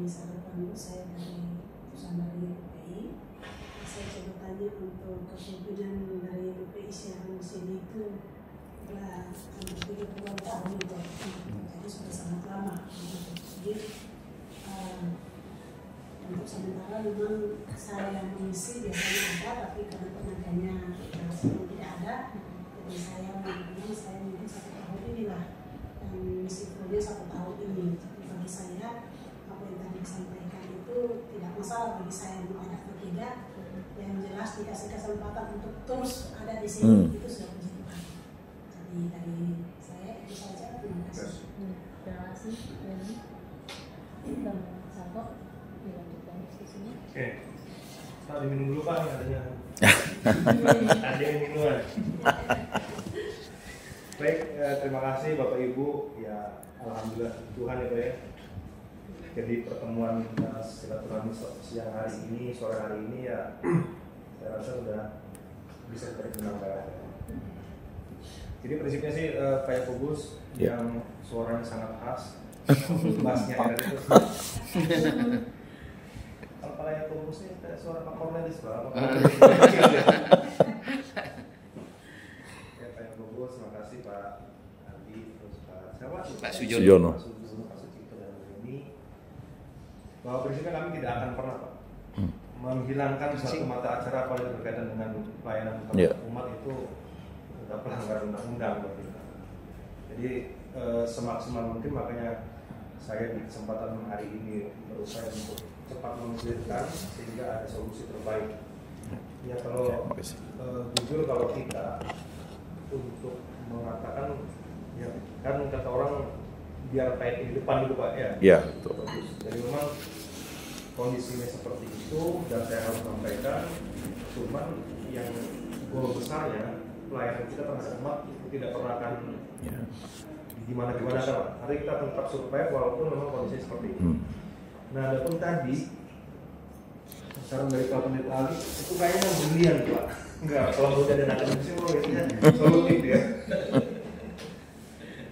dari sahabat Pandu, saya dari utusan dari UPI. Saya coba tanya untuk kepemimpinan dari UPI siaran di sini itu telah hampir 30 tahun itu, jadi sudah sangat lama. Jadi untuk sementara memang saya yang mengisi biasanya ada, tapi karena tenaganya sedang tidak ada, jadi saya mungkin 1 tahun inilah yang mengisi fullnya 1 tahun ini. Jadi bagi saya apa yang tadi disampaikan itu tidak masalah bagi saya mau ada atau tidak, yang jelas dikasih kesempatan untuk terus ada di sini itu sudah puji Tuhan. Jadi dari saya itu saja, terima kasih. Terima kasih. Bang Santo, dilanjutkan diskusinya. Oke, Pak diminum dulu Pak, adanya ada yang minuman. Baik, terima kasih Bapak Ibu. Ya, alhamdulillah Tuhan ya Pak ya. Jadi pertemuan silaturahmi siang hari ini, sore hari ini ya, saya rasa sudah bisa terkenal. Jadi prinsipnya sih Pak Yakobus yang suaranya sangat khas, bassnya ada itu. Kalau Pak Yakobus ini kayak suara Pak Cornelis Pak. Ya Pak Yakobus, terima kasih Pak Andi, terus Pak siapa? Pak Sujono. Pak Sucipto dan ini. Bahwa prinsipnya kami tidak akan pernah Pak menghilangkan suatu mata acara apalagi berkaitan dengan pelayanan umat itu sudah pelanggar undang-undang buat kita. Jadi semaksimal mungkin makanya saya di kesempatan hari ini berusaha untuk cepat mengklirkan sehingga ada solusi terbaik. Ya kalau jujur kalau kita untuk mengatakan ya kan kata orang biar baik di depan dulu Pak ya. Iya, betul. Jadi memang kondisinya seperti itu dan saya harus sampaikan, cuman yang goal besarnya pelayanan kita terhadap umat itu tidak pernah akan gimana kan. Hari kita tetap survive walaupun memang kondisinya seperti itu. Nah, adapun tadi saran dari Pak Pendeta Ali itu kayaknya brilian Pak. Enggak, kalau udah ada akademisi biasanya solutif ya.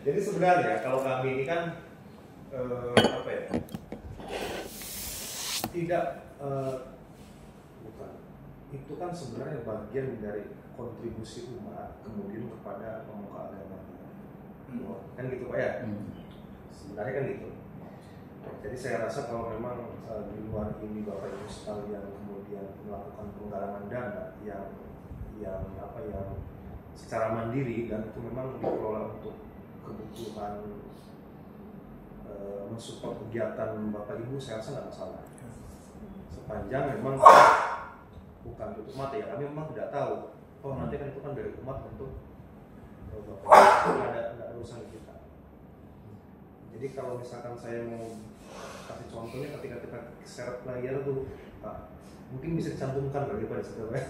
Jadi sebenarnya kalau kami ini kan apa ya? Tidak bukan. Itu kan sebenarnya bagian dari kontribusi umat kemudian kepada pemuka agama. Kan gitu Pak ya? Sebenarnya kan gitu. Jadi saya rasa kalau memang di luar ini Bapak Ibu sekalian kemudian melakukan penggalangan dana yang secara mandiri dan itu memang dikelola untuk kebutuhan mensupport kegiatan Bapak Ibu, saya rasa nggak masalah. Sepanjang memang bukan tutup mata ya, kami memang tidak tahu. Oh nanti kan itu kan dari umat tentu Bapak nggak urusan kita. Jadi kalau misalkan saya mau kasih contohnya ketika kita seret layar tuh Pak, mungkin bisa dicantumkan bagaimana sebenarnya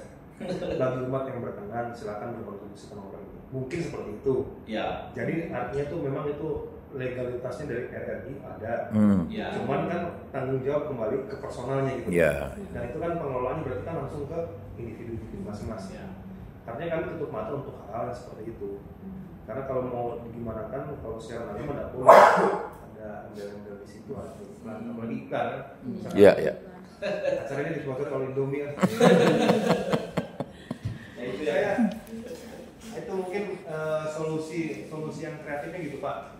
bagi umat yang berkenan silakan berkontribusi ke nomor ini. Mungkin seperti itu. Ya. Jadi artinya tuh memang itu legalitasnya dari RRI ada. Cuman kan tanggung jawab kembali ke personalnya gitu. Dan itu kan pengelolaannya berarti kan langsung ke individu masing-masing. Artinya kami tutup mata untuk hal yang seperti itu. Karena kalau mau gimana kan kalau secara agama tidak boleh ada embel-embel di situ atau iklan, apalagi iklan kan. Iya. Acaranya disponsor kalau Indomie kan. Ya itu ya. Itu mungkin solusi yang kreatifnya gitu Pak.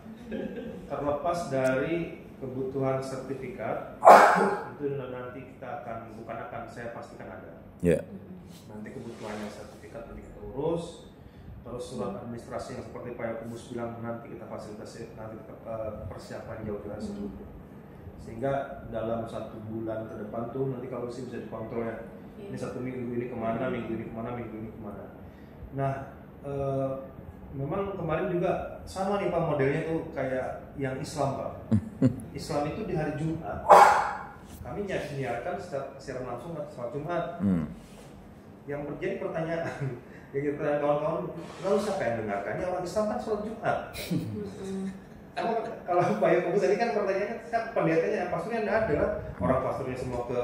Terlepas dari kebutuhan sertifikat itu nanti kita saya pastikan ada. Nanti kebutuhannya sertifikat nanti kita urus. Terus surat administrasi yang seperti Pak Yakobus bilang nanti kita fasilitasi, nanti kita persiapan jauh-jauh sebelumnya. Sehingga dalam 1 bulan ke depan tuh nanti kalau sih bisa dikontrol ya. Ini 1 minggu ini kemana, minggu ini kemana. Nah, memang kemarin juga sama nih Pak modelnya tuh kayak yang Islam Pak. Islam itu di hari Jumat kami menyiarkan secara langsung sholat Jumat. Yang terjadi pertanyaan, jadi kawan-kawan, lalu siapa yang dengarkannya? Orang Islam kan sholat Jumat. Kalau Pak Yakobus tadi kan pertanyaannya, siapa pendetanya? Pastornya tidak ada lah. Orang pastornya semua ke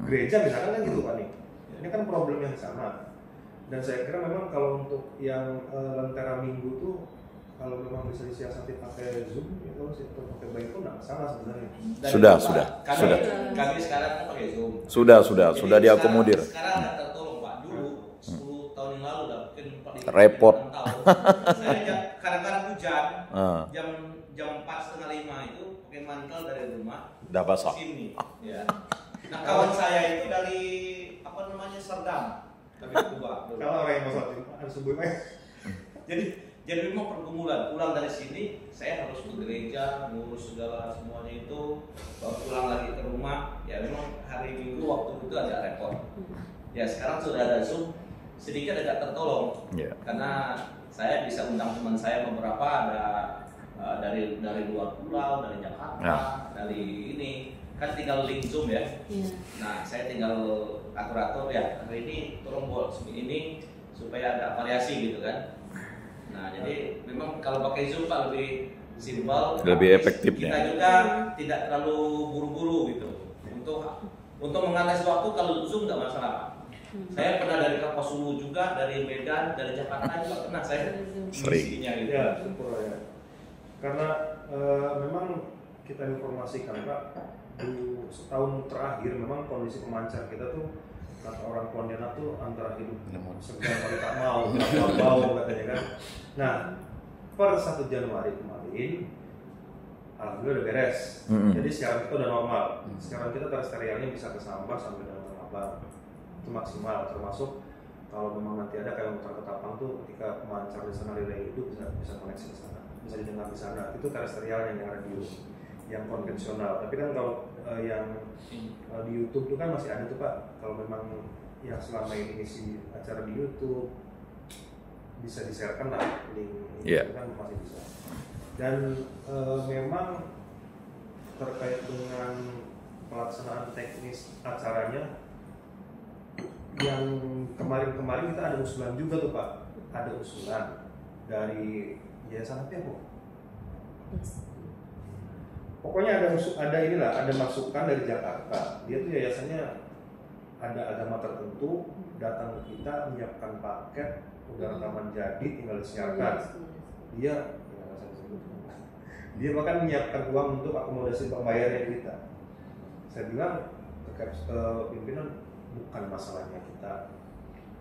gereja misalkan kan gitu Pak nih. Ini kan problem yang sama. Dan saya kira memang kalau untuk yang lentera minggu tuh kalau memang bisa disiasati pakai Zoom ya kalau sih pakai baik pun nggak salah sebenarnya. Sudah. Kami sekarang kan pakai Zoom. Sudah diakomodir. Sekarang nggak tertolong Pak. Dulu 10 tahun yang lalu lah mungkin 4 Repot. tahun. Saya kadang-kadang hujan jam 4:30 itu pakai mantel dari rumah. Udah basah. Sini. Ya. Nah kawan saya itu dari Serdang. Tapi Kuba. Kalau orang yang mau sholat harus subuh Jadi memang pergumulan. Pulang dari sini, saya harus ke gereja, ngurus segala semuanya itu, baru pulang lagi ke rumah. Ya memang hari Minggu waktu itu agak repot. Ya sekarang sudah ada Zoom, sedikit agak tertolong. Yeah. Karena saya bisa undang teman saya beberapa, ada dari luar pulau, dari Jakarta, dari ini. Kan tinggal link Zoom ya. Nah saya tinggal atur-atur ya, hari ini tolong buat ini supaya ada variasi gitu kan. Nah jadi memang kalau pakai Zoom Pak lebih simpel, lebih efektif kita ya. juga tidak terlalu buru-buru gitu untuk mengatas waktu. Kalau Zoom nggak masalah Pak. Saya pernah dari Kapuasulu juga, dari Medan, dari Jakarta juga pernah saya mengisinya gitu. Ya syukur ya. Karena memang kita informasikan Pak, di setahun terakhir memang kondisi pemancar kita tuh kata orang Pontianak tuh antara hidup segan atau tak mau, bau katanya kan. Nah, per 1 Januari kemarin, alhamdulillah udah beres. Jadi siaran kita udah normal. Sekarang kita terestrialnya bisa ke Sambas sampai dengan Abang. Itu maksimal, termasuk kalau memang nanti ada kayak muter ketapang tuh ketika pemancar di sana relay itu bisa koneksi ke sana, bisa didengar di sana. Itu terestrialnya yang radio, yang konvensional. Tapi kan kalau yang di YouTube itu kan masih ada tuh Pak. Kalau memang yang selama ini ngisi acara di YouTube bisa di-sharekan lah link itu kan masih bisa. Dan memang terkait dengan pelaksanaan teknis acaranya yang kemarin kita ada usulan juga tuh Pak. Ada usulan dari yayasan apa ya Bu? Pokoknya ada masukan dari Jakarta. Dia tuh yayasannya ada agama tertentu datang ke kita menyiapkan paket, udah rekaman jadi tinggal disiarkan. Dia bahkan menyiapkan uang untuk akomodasi pembayaran kita. Saya bilang ke pimpinan, bukan masalahnya kita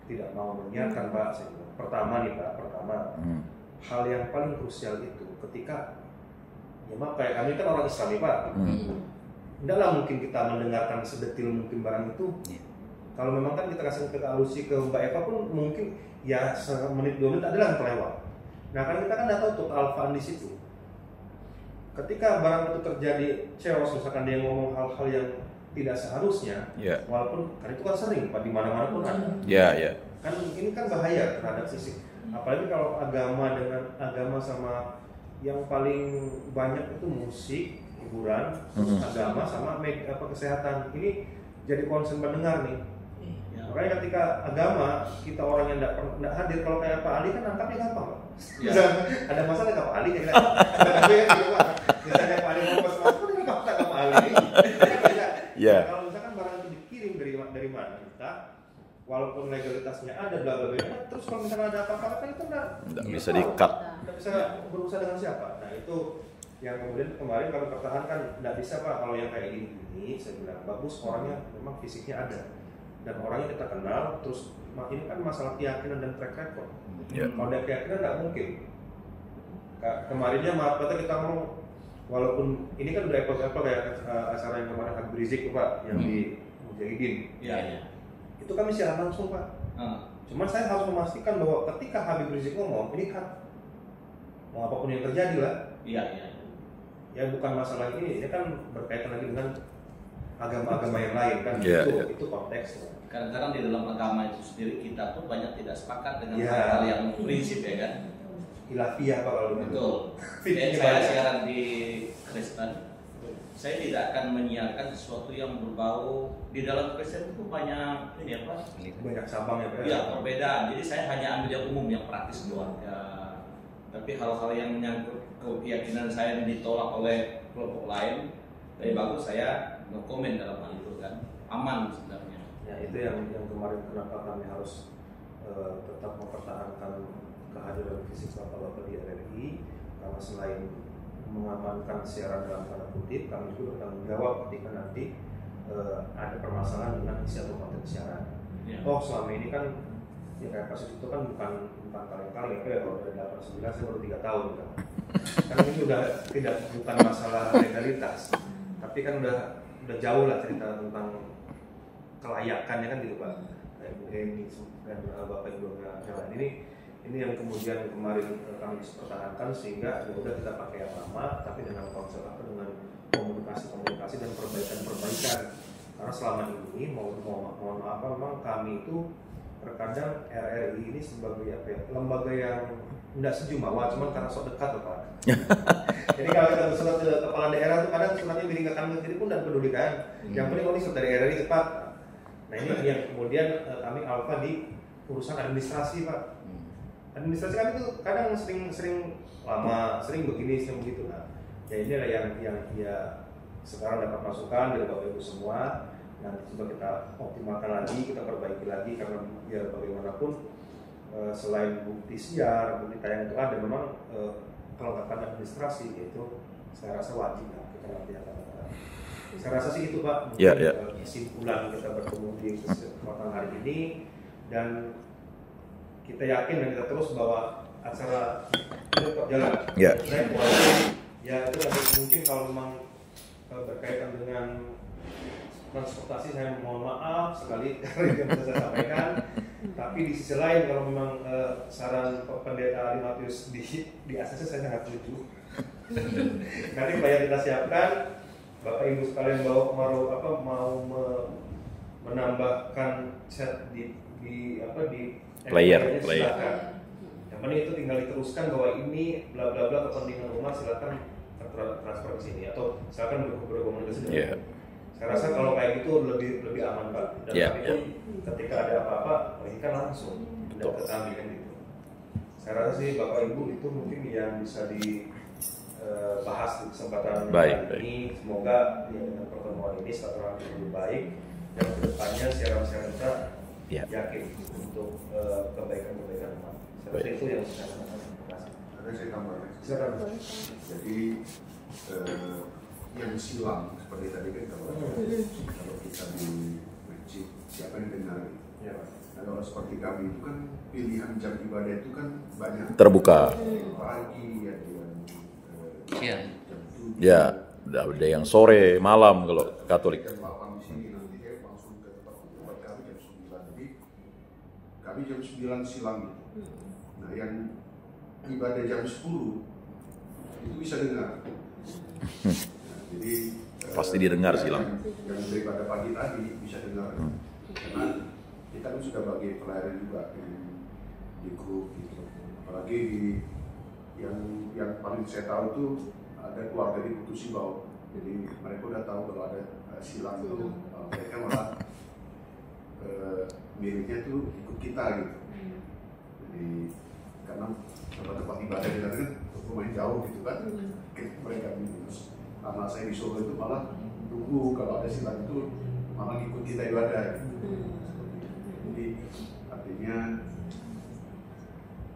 tidak mau menyiarkan Pak. Saya bilang, pertama hal yang paling krusial itu ketika ya maaf kayak kami kan orang Islam Pak. Tidaklah mungkin kita mendengarkan sedetil mungkin barang itu. Kalau memang kan kita kasih alusi ke Mbak Eva pun mungkin ya semenit 2 menit adalah yang terlewat. Nah kan kita kan tidak tahu tuh kealfaan di situ. Ketika barang itu terjadi chaos, misalkan dia ngomong hal-hal yang tidak seharusnya, walaupun kan itu kan sering Pak di mana-mana pun ada. Kan ini kan bahaya terhadap sisi. Apalagi kalau agama sama yang paling banyak itu musik, hiburan, agama sama kesehatan. Ini jadi concern pendengar nih. Makanya ketika agama kita orang yang tidak hadir, kalau kayak Pak Ali kan nangkapnya gampang Pak. Ada masalah nggak Pak Ali? Misalnya Pak Ali mau masuk, ini nggak Pak Ali. Kalau misalkan barang itu dikirim dari mana kita, walaupun legalitasnya ada bla bla bla, terus kalau misalnya ada apa-apa kan itu nggak bisa di-cut. Nggak bisa berusaha dengan siapa. Nah itu yang kemudian kemarin kami pertahankan, nggak bisa Pak kalau yang kayak gini saya bilang bagus orangnya memang fisiknya ada dan orangnya kita kenal. Terus ini kan masalah keyakinan dan track record. Kalau ada keyakinan nggak mungkin. Kemarinnya maaf kata kita ngomong, walaupun ini kan udah apple kayak acara yang kemarin Habib Rizik Pak yang di Mujahidin. Itu kami siaran langsung Pak. Cuman saya harus memastikan bahwa ketika Habib Rizik ngomong ini kan mau apapun yang terjadi lah. Ya bukan masalah ini kan berkaitan lagi dengan agama-agama yang lain kan. Itu konteksnya. Kadang-kadang di dalam agama itu sendiri kita pun banyak tidak sepakat dengan hal-hal yang prinsip ya kan. Hilafiyah Pak kalau betul. Saya siaran di Kristen, saya tidak akan menyiarkan sesuatu yang berbau. Di dalam Kristen itu banyak ini apa? Banyak cabang ya Pak. Iya, perbedaan. Jadi saya hanya ambil yang umum, yang praktis doang. Tapi hal-hal yang menyangkut keyakinan saya yang ditolak oleh kelompok lain, lebih bagus saya nge-komen dalam hal itu kan. Aman sebenarnya. Ya itu yang kemarin kenapa kami harus tetap mempertahankan kehadiran fisik Bapak-Bapak di RRI, karena selain mengamankan siaran dalam tanda kutip, kami juga bertanggung jawab ketika nanti ada permasalahan dengan isi atau konten siaran. Oh selama ini kan ya kayak kasus itu kan bukan kali-kali ya, kalau dari 89 saya baru 3 tahun kan. Kan ini udah bukan masalah legalitas, tapi kan udah jauh lah cerita tentang kelayakannya kan gitu Pak. Kayak Bu Heni dan Bapak Ibu yang lain ini yang kemudian kemarin kami pertahankan, sehingga ya udah kita pakai yang lama tapi dengan konsep dengan komunikasi dan perbaikan. Karena selama ini mohon maaf memang kami itu terkadang RRI ini sebagai lembaga yang tidak sejumawa, cuman karena sok dekat loh Pak. Jadi kalau kita bersurat ke kepala daerah tuh kadang suratnya miring ke kami sendiri pun dan peduli kan. Yang penting ini surat dari RRI cepat. Nah ini yang kemudian kami alfa di urusan administrasi Pak. Administrasi kami itu kadang sering lama, sering begini, sering begitu. Nah, ya inilah yang ya sekarang dapat masukan dari Bapak Ibu semua. Nanti coba kita optimalkan lagi, kita perbaiki lagi, karena biar bagaimanapun selain bukti siar, bukti tayang itu ada, memang kelengkapan administrasi itu saya rasa wajib lah kita nanti akan. Saya rasa sih itu Pak. Kesimpulan kita bertemu di kesempatan hari ini, dan kita yakin dan kita terus bahwa acara itu tetap jalan. Ya itu mungkin kalau memang berkaitan dengan transportasi saya mohon maaf sekali yang bisa saya sampaikan. Tapi di sisi lain kalau memang saran Pendeta Matius di ACC saya sangat setuju. Nanti Pak yang kita siapkan, Bapak Ibu sekalian mau menambahkan chat di player. Yang penting itu tinggal diteruskan bahwa ini bla bla bla kepentingan umat, silakan transfer ke sini atau silakan berkomunikasi dengan. Saya rasa kalau kayak gitu lebih aman Pak. Dan pun ketika ada apa-apa, mereka langsung dapat kami kan gitu. Saya rasa sih Bapak Ibu itu mungkin yang bisa dibahas di kesempatan ini. Semoga dengan pertemuan ini silaturahmi lebih baik, dan kedepannya siaran-siaran kita yakin untuk kebaikan umat. Saya rasa itu yang saya sampaikan. Terima kasih. Ada saya tambahkan. Silakan. Jadi yang silang seperti tadi kan kalau kita di masjid siapa yang dengar gitu. Ya, nah, kalau seperti kami itu kan pilihan jam ibadah itu kan banyak. Terbuka. Pagi ada yang jam 7. Ya, ada yang sore, malam kalau Katolik. Jam 8 di sini nanti dia langsung ke tempat kami jam 9. Jadi kami jam 9 silang gitu. Nah yang ibadah jam 10 itu bisa dengar. Jadi pasti didengar silang. Yang daripada pagi tadi bisa dengar, karena kita kan sudah bagi pelayanan juga di grup gitu. Apalagi yang paling saya tahu tuh ada keluarga di Kutusi Bau, jadi mereka udah tahu kalau ada silang itu, mereka malah miliknya tuh ikut kita gitu. Jadi karena tempat-tempat ibadah kita kan lumayan jauh gitu kan, mereka minus. Karena saya di Solo itu malah tunggu kalau ada silang itu malah ikut kita ibadah. Jadi artinya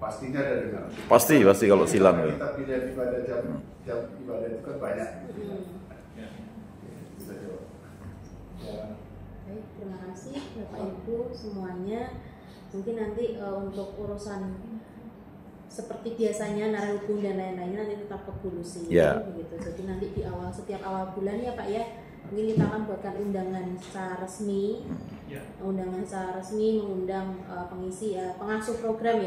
pastinya ada dengar. Pasti kalau silang. Kita pilih ibadah jam ibadah itu kan banyak. Bisa jawab. Baik, terima kasih Bapak Ibu semuanya. Mungkin nanti untuk urusan seperti biasanya narasi hukum dan lain-lainnya nanti tetap ke Bulusi, begitu. Jadi nanti di setiap awal bulan ya Pak ya, mungkin kita akan buatkan undangan secara resmi, mengundang pengisi pengasuh program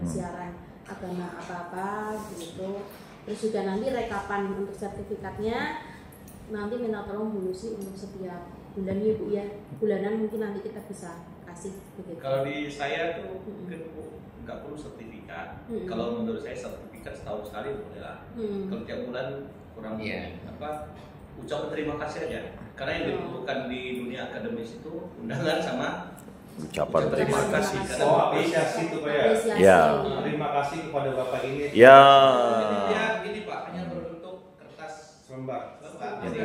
siaran agama apa begitu. Terus juga nanti rekapan untuk sertifikatnya nanti minta tolong Bulusi untuk setiap bulan ya Bu ya, bulanan mungkin nanti kita bisa kasih begitu. Kalau di saya tuh mungkin nggak perlu sertifikat. Kalau menurut saya sertifikat setahun sekali boleh lah. Kalau tiap bulan kurang ucapan terima kasih aja. Karena yang diperlukan di dunia akademis itu undangan sama ucapan terima kasih. Apresiasi itu Pak ya. Terima kasih kepada Bapak ini. Ya. Jadi dia gini Pak, hanya berbentuk kertas Pak. Jadi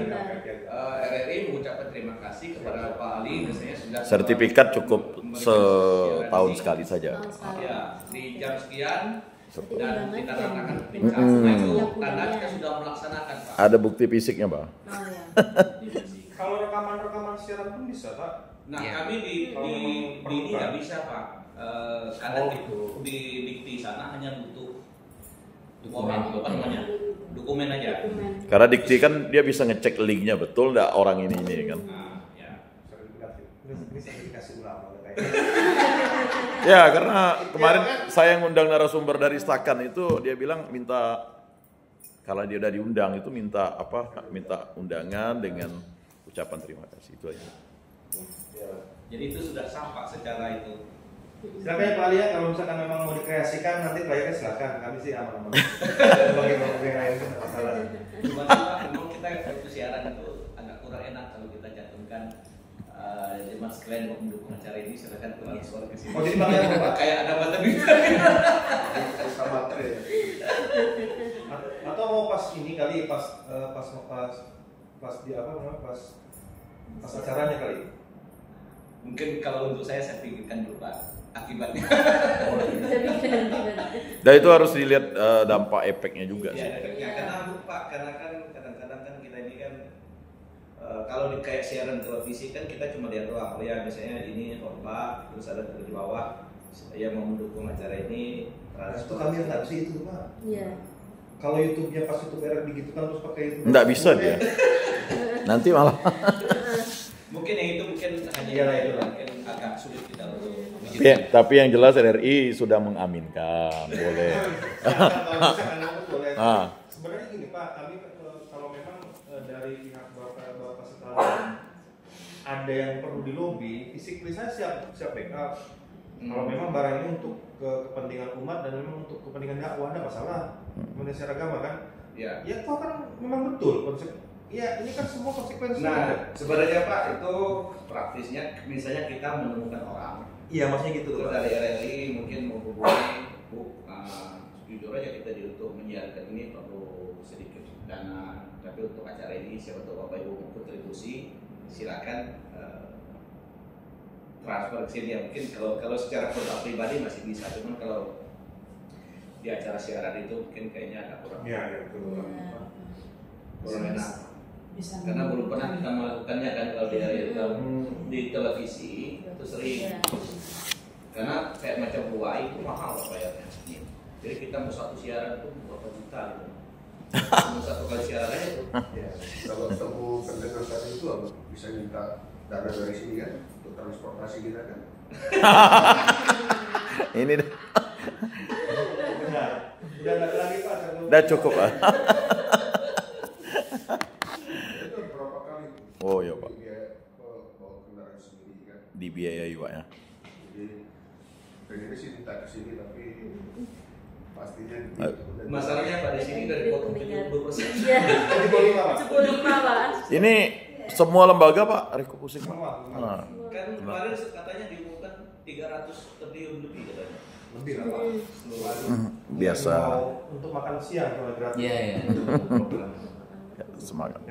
RRI mengucapkan terima kasih kepada Pak Ali, biasanya sudah Sertifikat cukup setahun sekali saja. Ya, di jam sekian Seperti dan undangan ditandatangan kan? pembicaraan. Nah, itu tanda kita sudah melaksanakan, Pak. Ada bukti fisiknya, Pak. Oh ya. Kalau rekaman siaran pun bisa, Pak. Nah, Ya. kami di ini nggak bisa, Pak. Karena di dikti sana hanya butuh orang, apa namanya, dokumen aja. Karena dikti kan dia bisa ngecek linknya betul nggak orang ini kan. Nah, ya. Ini sertifikasi ulama kayak. Ya karena kemarin saya ngundang narasumber dari Stakan itu dia bilang minta kalau dia udah diundang itu minta minta undangan dengan ucapan terima kasih itu aja. Jadi itu sudah sampai secara itu. Silakan ya Pak Ali ya, kalau misalkan memang mau dikreasikan nanti playernya silakan, kami sih aman-aman. Bagi yang lain itu nggak masalah. Cuma Pak, memang kita waktu siaran itu agak kurang enak kalau kita cantumkan jemaat sekalian mau mendukung acara ini silakan keluar suara ke sini. Oh jadi Bang ya Pak? Kayak ada bata Sama ya. Atau mau pas ini kali pas di apa namanya pas acaranya kali. Mungkin kalau untuk saya pikirkan dulu Pak akibatnya. Dan itu harus dilihat dampak efeknya juga sih. Ya, karena Pak, karena kan kadang-kadang kan kita ini kan kalau di kayak siaran televisi kan kita cuma lihat doang. Oh ya biasanya ini khotbah terus ada di bawah saya mau mendukung acara ini. Itu kami nggak sih itu Pak. Iya. Kalau YouTube-nya pas YouTube RRI gitu kan terus pakai YouTube. Nggak bisa dia. Nanti malah. Mungkin yang itu mungkin hanya Iyalah, itu. mungkin agak sulit kita untuk Tapi yang jelas RRI sudah mengaminkan, boleh. Kalau misalkan aku boleh. Ah. Sebenarnya gini Pak, kami kalau memang dari pihak Bapak sekalian ada yang perlu dilobi, physically saya siap backup. Kalau memang barang ini untuk kepentingan umat dan memang untuk kepentingan dakwah, ada masalah. Manusia agama kan? ya. Ya itu kan memang betul konsep. Ya ini kan semua konsekuensi. Nah, sebenarnya Pak itu praktisnya misalnya kita menemukan orang. Iya maksudnya gitu Terus Pak. dari RRI mungkin menghubungi jujur aja kita untuk menyiarkan ini perlu sedikit dana, tapi untuk acara ini siapa tahu Bapak Ibu mau kontribusi silakan transfer ke sini ya. Mungkin kalau secara kontak pribadi masih bisa, cuman kalau di acara siaran itu mungkin kayaknya agak kurang Iya betul. kurang enak. Bisa Karena belum pernah kita melakukannya kan kalau di televisi itu sering. Karena kayak macam buah itu mahal bayarnya. Jadi kita mau satu siaran tuh berapa juta gitu. Mau satu kali siaran aja tuh. Ya, kalau ketemu pendengar tadi itu bisa minta dana dari sini kan untuk transportasi kita kan. Ini Benar. Udah nggak ada lagi Pak. udah cukup Pak. Itu berapa kali? Oh iya Pak. Dia bawa kendaraan sendiri kan. Dibiayai Pak ya. Jadi pengennya sih minta ke sini tapi pastinya Masalahnya Pak di sini dari potong 70%. Iya. Jadi boleh Pak. 75 Pak. Ini semua lembaga Pak refocusing Pak. Semua. Nah, Kan kemarin katanya diumumkan 300 triliun lebih katanya. Lebih lah Pak. biasa. Untuk makan siang kalau gratis. Iya, iya. Semangat.